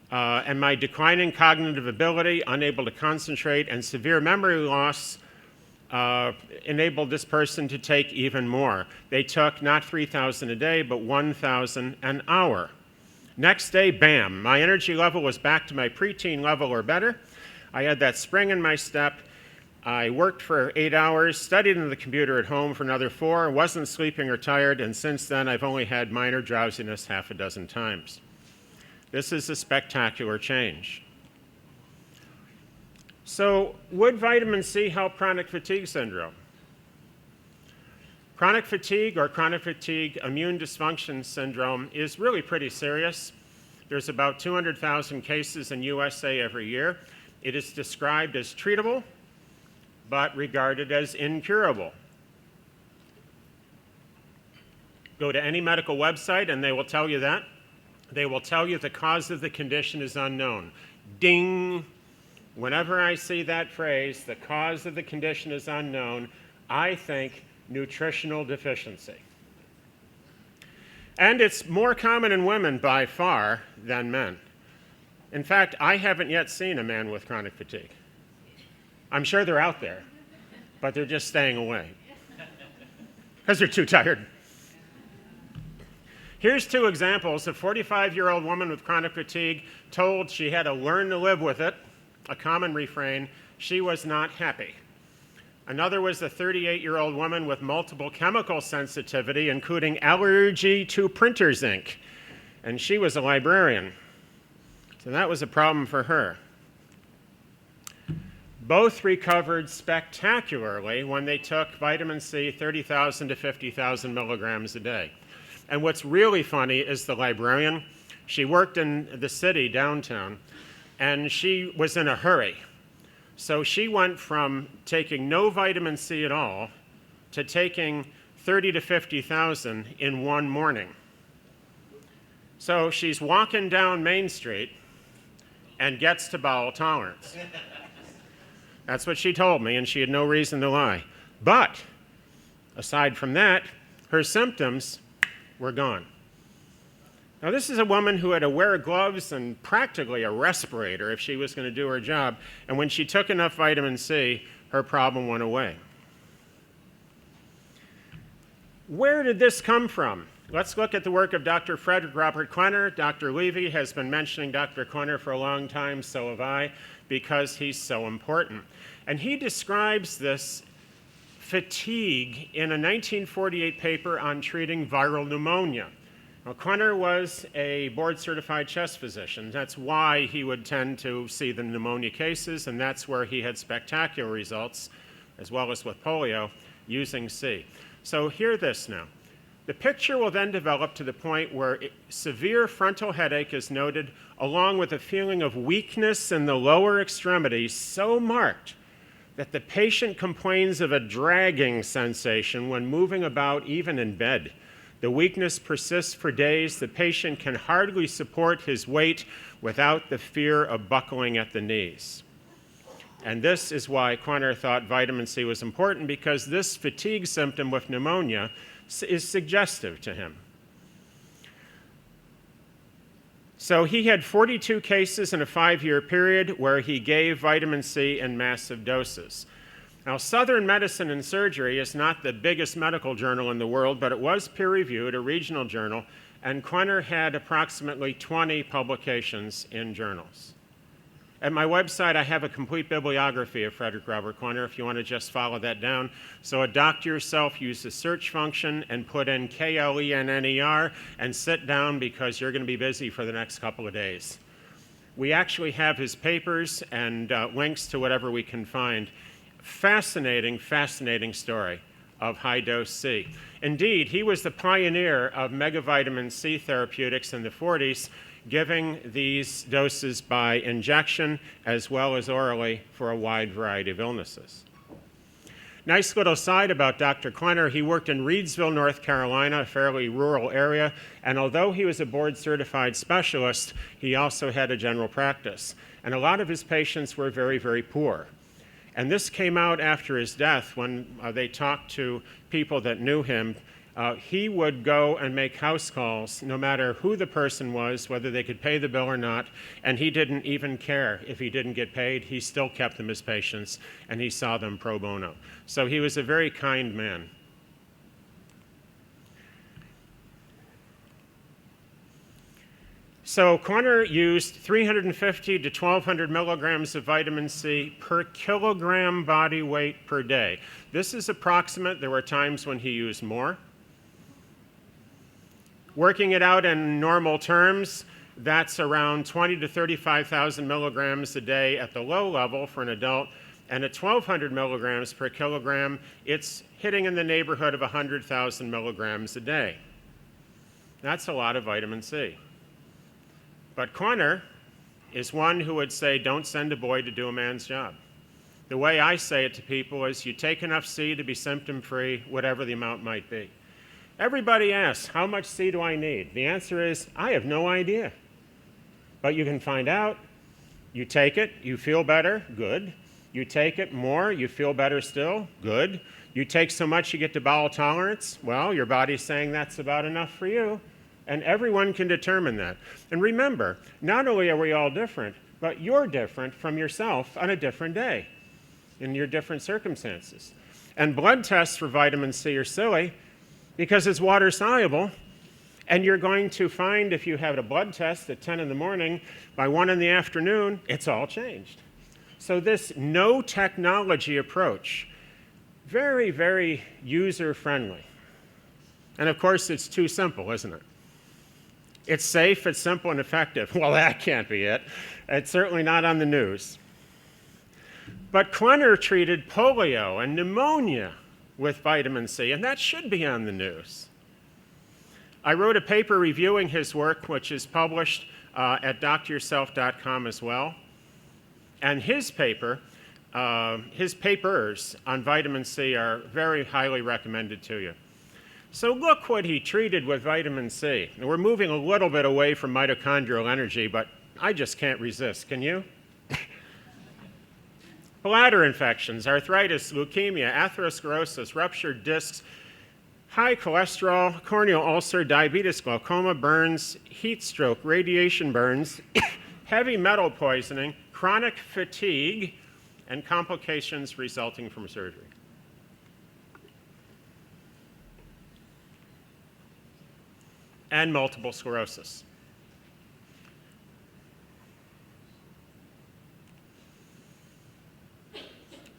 and my declining cognitive ability, unable to concentrate, and severe memory loss enabled this person to take even more. They took not 3,000 a day, but 1,000 an hour. Next day, bam, my energy level was back to my preteen level or better. I had that spring in my step. I worked for 8 hours, studied on the computer at home for another 4, wasn't sleeping or tired, and since then I've only had minor drowsiness 6 times. This is a spectacular change. So, would vitamin C help chronic fatigue syndrome? Chronic fatigue or chronic fatigue immune dysfunction syndrome is really pretty serious. There's about 200,000 cases in USA every year. It is described as treatable, but regarded as incurable. Go to any medical website and they will tell you that. They will tell you the cause of the condition is unknown. Ding! Whenever I see that phrase, the cause of the condition is unknown, I think nutritional deficiency. And it's more common in women by far than men. In fact, I haven't yet seen a man with chronic fatigue. I'm sure they're out there, but they're just staying away because they're too tired. Here's 2 examples. A 45-year-old woman with chronic fatigue told she had to learn to live with it, a common refrain. She was not happy. Another was a 38-year-old woman with multiple chemical sensitivity, including allergy to printer's ink, and she was a librarian. So that was a problem for her. Both recovered spectacularly when they took vitamin C 30,000 to 50,000 milligrams a day. And what's really funny is the librarian. She worked in the city downtown, and she was in a hurry. So she went from taking no vitamin C at all to taking 30 to 50,000 in one morning. So she's walking down Main Street, and gets to bowel tolerance. That's what she told me, and she had no reason to lie. But aside from that, her symptoms were gone. Now, this is a woman who had to wear gloves and practically a respirator if she was going to do her job, and when she took enough vitamin C, her problem went away. Where did this come from? Let's look at the work of Dr. Frederick Robert Quenner. Dr. Levy has been mentioning Dr. Quenner for a long time, so have I, because he's so important. And he describes this fatigue in a 1948 paper on treating viral pneumonia. Now, Quenner was a board-certified chest physician. That's why he would tend to see the pneumonia cases, and that's where he had spectacular results, as well as with polio, using C. So hear this now. The picture will then develop to the point where severe frontal headache is noted, along with a feeling of weakness in the lower extremities so marked that the patient complains of a dragging sensation when moving about, even in bed. The weakness persists for days. The patient can hardly support his weight without the fear of buckling at the knees. And this is why Quenner thought vitamin C was important, because this fatigue symptom with pneumonia is suggestive to him. So he had 42 cases in a 5-year period where he gave vitamin C in massive doses. Now, Southern Medicine and Surgery is not the biggest medical journal in the world, but it was peer-reviewed, a regional journal, and Quenner had approximately 20 publications in journals. At my website, I have a complete bibliography of Frederick Robert Quenner if you want to just follow that down. So a doctor yourself, use the search function and put in KLENNER and sit down, because you're going to be busy for the next couple of days. We actually have his papers and links to whatever we can find. Fascinating, fascinating story of high-dose C. Indeed, he was the pioneer of megavitamin C therapeutics in the 40s, giving these doses by injection as well as orally for a wide variety of illnesses. Nice little side about Dr. Quenner, he worked in Reidsville, North Carolina, a fairly rural area, and although he was a board-certified specialist, he also had a general practice. And a lot of his patients were very, very poor. And this came out after his death when they talked to people that knew him. He would go and make house calls no matter who the person was, whether they could pay the bill or not, and he didn't even care if he didn't get paid. He still kept them as patients, and he saw them pro bono. So he was a very kind man. So Quenner used 350 to 1,200 milligrams of vitamin C per kilogram body weight per day. This is approximate. There were times when he used more. Working it out in normal terms, that's around 20 to 35,000 milligrams a day at the low level for an adult, and at 1,200 milligrams per kilogram, it's hitting in the neighborhood of 100,000 milligrams a day. That's a lot of vitamin C. But Quenner is one who would say, don't send a boy to do a man's job. The way I say it to people is, you take enough C to be symptom-free, whatever the amount might be. Everybody asks, how much C do I need? The answer is, I have no idea. But you can find out. You take it, you feel better, good. You take it more, you feel better still, good. You take so much you get to bowel tolerance, well, your body's saying that's about enough for you. And everyone can determine that. And remember, not only are we all different, but you're different from yourself on a different day in your different circumstances. And blood tests for vitamin C are silly, because it's water soluble, and you're going to find if you have a blood test at 10 in the morning, by 1 in the afternoon, it's all changed. So this no technology approach, very, very user-friendly. And of course, it's too simple, isn't it? It's safe, it's simple, and effective. Well, that can't be it. It's certainly not on the news. But Quenner treated polio and pneumonia with vitamin C, and that should be on the news. I wrote a paper reviewing his work, which is published at doctoryourself.com as well. And his papers on vitamin C are very highly recommended to you. So look what he treated with vitamin C. And we're moving a little bit away from mitochondrial energy, but I just can't resist. Can you? Bladder infections, arthritis, leukemia, atherosclerosis, ruptured discs, high cholesterol, corneal ulcer, diabetes, glaucoma, burns, heat stroke, radiation burns, heavy metal poisoning, chronic fatigue, and complications resulting from surgery. And multiple sclerosis.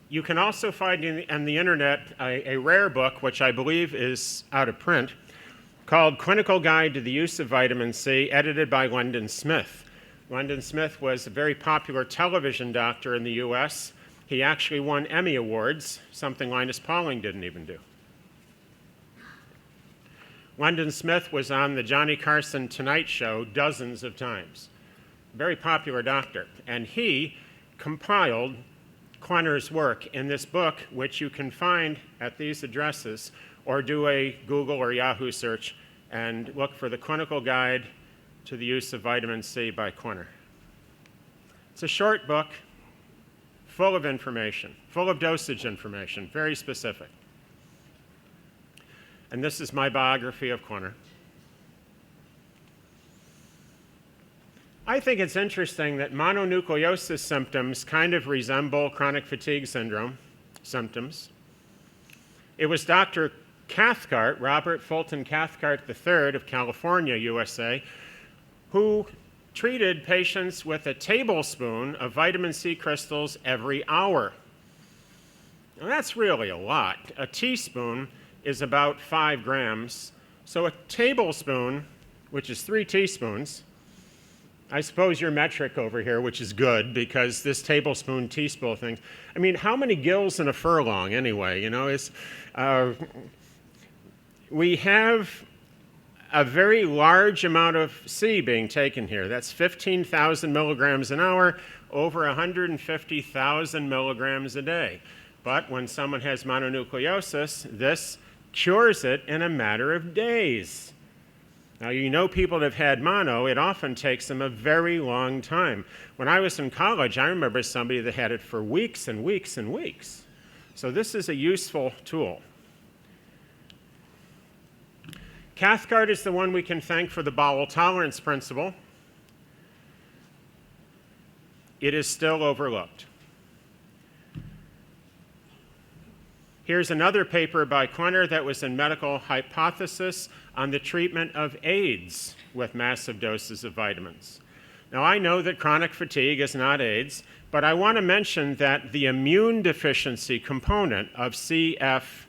You can also find on the internet a rare book, which I believe is out of print, called Clinical Guide to the Use of Vitamin C, edited by London Smith. London Smith was a very popular television doctor in the US. He actually won Emmy Awards, something Linus Pauling didn't even do. London Smith was on the Johnny Carson Tonight Show dozens of times. Very popular doctor. And he compiled Quenner's work in this book, which you can find at these addresses, or do a Google or Yahoo search and look for the Clinical Guide to the Use of Vitamin C by Quenner. It's a short book, full of information, full of dosage information, very specific. And this is my biography of Quenner. I think it's interesting that mononucleosis symptoms kind of resemble chronic fatigue syndrome symptoms. It was Dr. Cathcart, Robert Fulton Cathcart III of California, USA, who treated patients with a tablespoon of vitamin C crystals every hour. Now, that's really a lot. A teaspoon is about 5 grams. So a tablespoon, which is 3 teaspoons, I suppose your metric over here, which is good because this tablespoon, teaspoon thing, I mean, how many gills in a furlong anyway? You know, we have a very large amount of C being taken here. That's 15,000 milligrams an hour, over 150,000 milligrams a day. But when someone has mononucleosis, this cures it in a matter of days. Now, you know people that have had mono, it often takes them a very long time. When I was in college, I remember somebody that had it for weeks and weeks and weeks. So this is a useful tool. Cathcart is the one we can thank for the bowel tolerance principle. It is still overlooked. Here's another paper by Quenner that was in Medical Hypothesis on the treatment of AIDS with massive doses of vitamins. Now, I know that chronic fatigue is not AIDS, but I want to mention that the immune deficiency component of CFID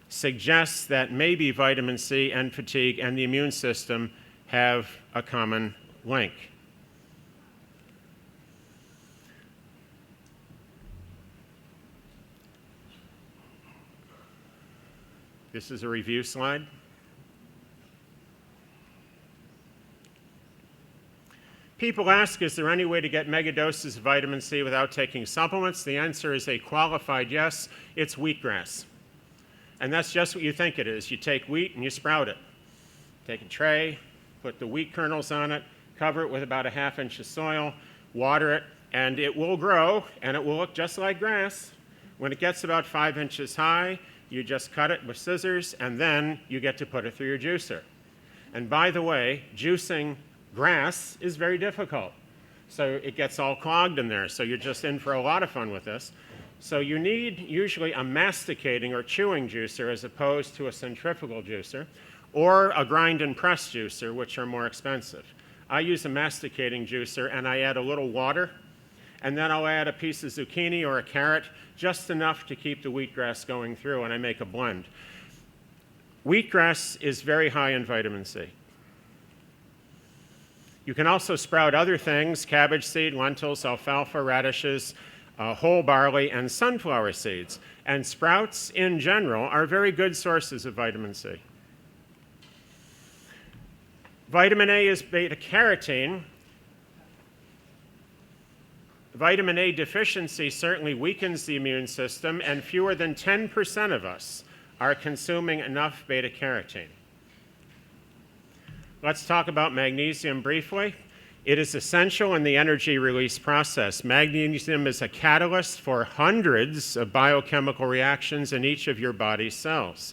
suggests that maybe vitamin C and fatigue and the immune system have a common link. This is a review slide. People ask, is there any way to get megadoses of vitamin C without taking supplements? The answer is a qualified yes. It's wheatgrass. And that's just what you think it is. You take wheat and you sprout it. Take a tray, put the wheat kernels on it, cover it with about a ½ inch of soil, water it, and it will grow, and it will look just like grass. When it gets about 5 inches high, you just cut it with scissors, and then you get to put it through your juicer. And by the way, juicing grass is very difficult. So it gets all clogged in there, so you're just in for a lot of fun with this. So you need usually a masticating or chewing juicer as opposed to a centrifugal juicer, or a grind and press juicer, which are more expensive. I use a masticating juicer, and I add a little water, and then I'll add a piece of zucchini or a carrot, just enough to keep the wheatgrass going through, and I make a blend. Wheatgrass is very high in vitamin C. You can also sprout other things: cabbage seed, lentils, alfalfa, radishes, whole barley, and sunflower seeds. And sprouts in general are very good sources of vitamin C. Vitamin A is beta-carotene. Vitamin A deficiency certainly weakens the immune system, and fewer than 10% of us are consuming enough beta-carotene. Let's talk about magnesium briefly. It is essential in the energy release process. Magnesium is a catalyst for hundreds of biochemical reactions in each of your body's cells,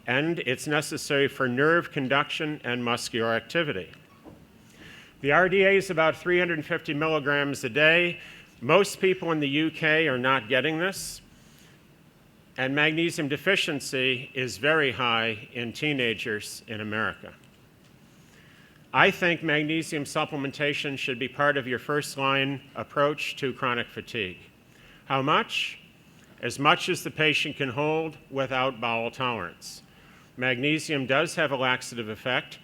and it's necessary for nerve conduction and muscular activity. The RDA is about 350 milligrams a day. Most people in the UK are not getting this, and magnesium deficiency is very high in teenagers in America. I think magnesium supplementation should be part of your first-line approach to chronic fatigue. How much? As much as the patient can hold without bowel tolerance. Magnesium does have a laxative effect.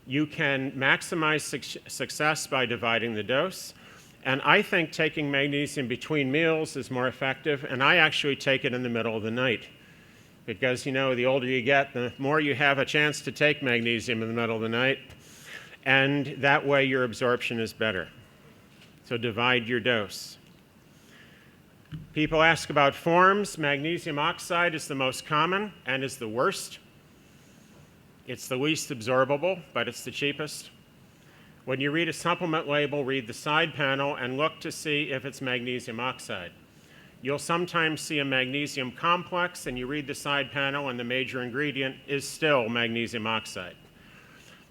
You can maximize success by dividing the dose. And I think taking magnesium between meals is more effective, and I actually take it in the middle of the night. Because, you know, the older you get, the more you have a chance to take magnesium in the middle of the night. And that way your absorption is better. So divide your dose. People ask about forms. Magnesium oxide is the most common and is the worst. It's the least absorbable, but it's the cheapest. When you read a supplement label, read the side panel and look to see if it's magnesium oxide. You'll sometimes see a magnesium complex, and you read the side panel, and the major ingredient is still magnesium oxide.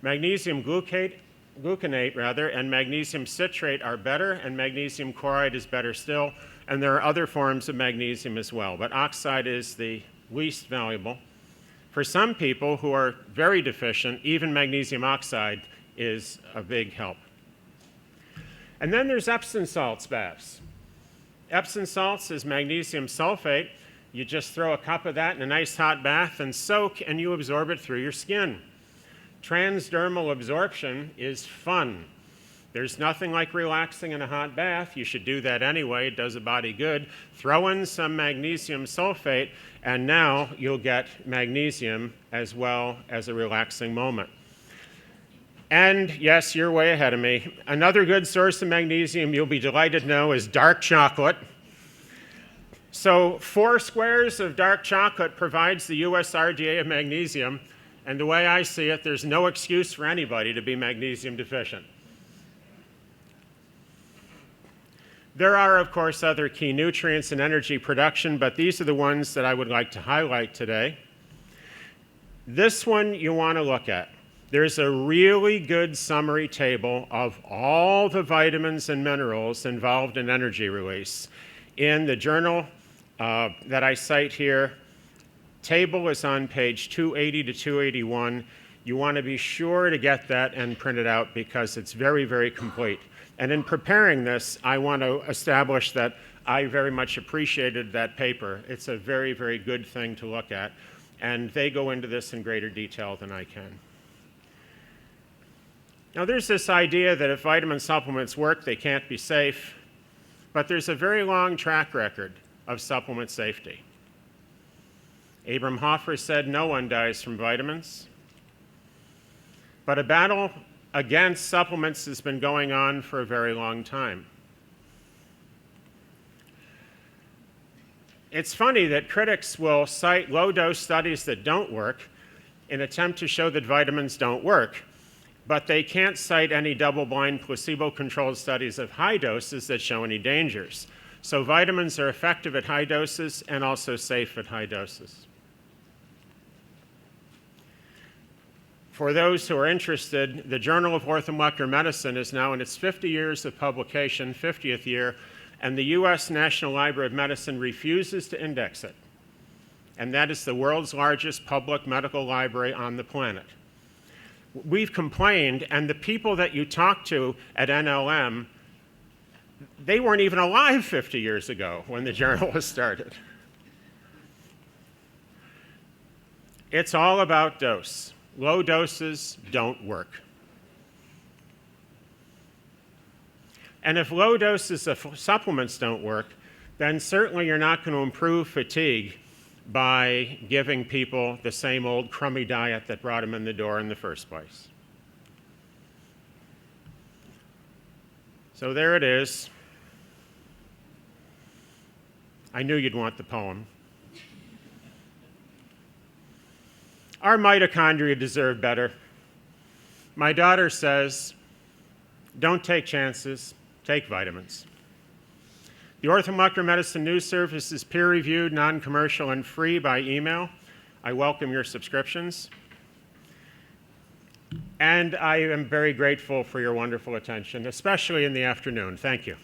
Magnesium gluconate and magnesium citrate are better, and magnesium chloride is better still, and there are other forms of magnesium as well, but oxide is the least valuable. For some people who are very deficient, even magnesium oxide is a big help. And then there's Epsom salts baths. Epsom salts is magnesium sulfate. You just throw a cup of that in a nice hot bath and soak, and you absorb it through your skin. Transdermal absorption is fun. There's nothing like relaxing in a hot bath. You should do that anyway. It does the body good. Throw in some magnesium sulfate, and now you'll get magnesium as well as a relaxing moment. And yes, you're way ahead of me. Another good source of magnesium you'll be delighted to know is dark chocolate. So 4 squares of dark chocolate provides the US RDA of magnesium. And the way I see it, there's no excuse for anybody to be magnesium deficient. There are, of course, other key nutrients in energy production, but these are the ones that I would like to highlight today. This one you want to look at. There's a really good summary table of all the vitamins and minerals involved in energy release. In the journal that I cite here, table is on page 280 to 281. You want to be sure to get that and print it out because it's very, very complete. And in preparing this, I want to establish that I very much appreciated that paper. It's a very, very good thing to look at. And they go into this in greater detail than I can. Now, there's this idea that if vitamin supplements work, they can't be safe. But there's a very long track record of supplement safety. Abram Hoffer said no one dies from vitamins. But a battle against supplements has been going on for a very long time. It's funny that critics will cite low-dose studies that don't work in an attempt to show that vitamins don't work, but they can't cite any double-blind placebo-controlled studies of high doses that show any dangers. So vitamins are effective at high doses and also safe at high doses. For those who are interested, the Journal of Orthomolecular Medicine is now in its 50 years of publication, 50th year, and the US National Library of Medicine refuses to index it. And that is the world's largest public medical library on the planet. We've complained, and the people that you talk to at NLM, they weren't even alive 50 years ago when the journal was started. It's all about dose. Low doses don't work. And if low doses of supplements don't work, then certainly you're not going to improve fatigue by giving people the same old crummy diet that brought them in the door in the first place. So there it is. I knew you'd want the poem. Our mitochondria deserve better. My daughter says, Don't take chances. Take vitamins. The Orthomolecular Medicine News Service is peer-reviewed, non-commercial, and free by email. I welcome your subscriptions. And I am very grateful for your wonderful attention, especially in the afternoon. Thank you.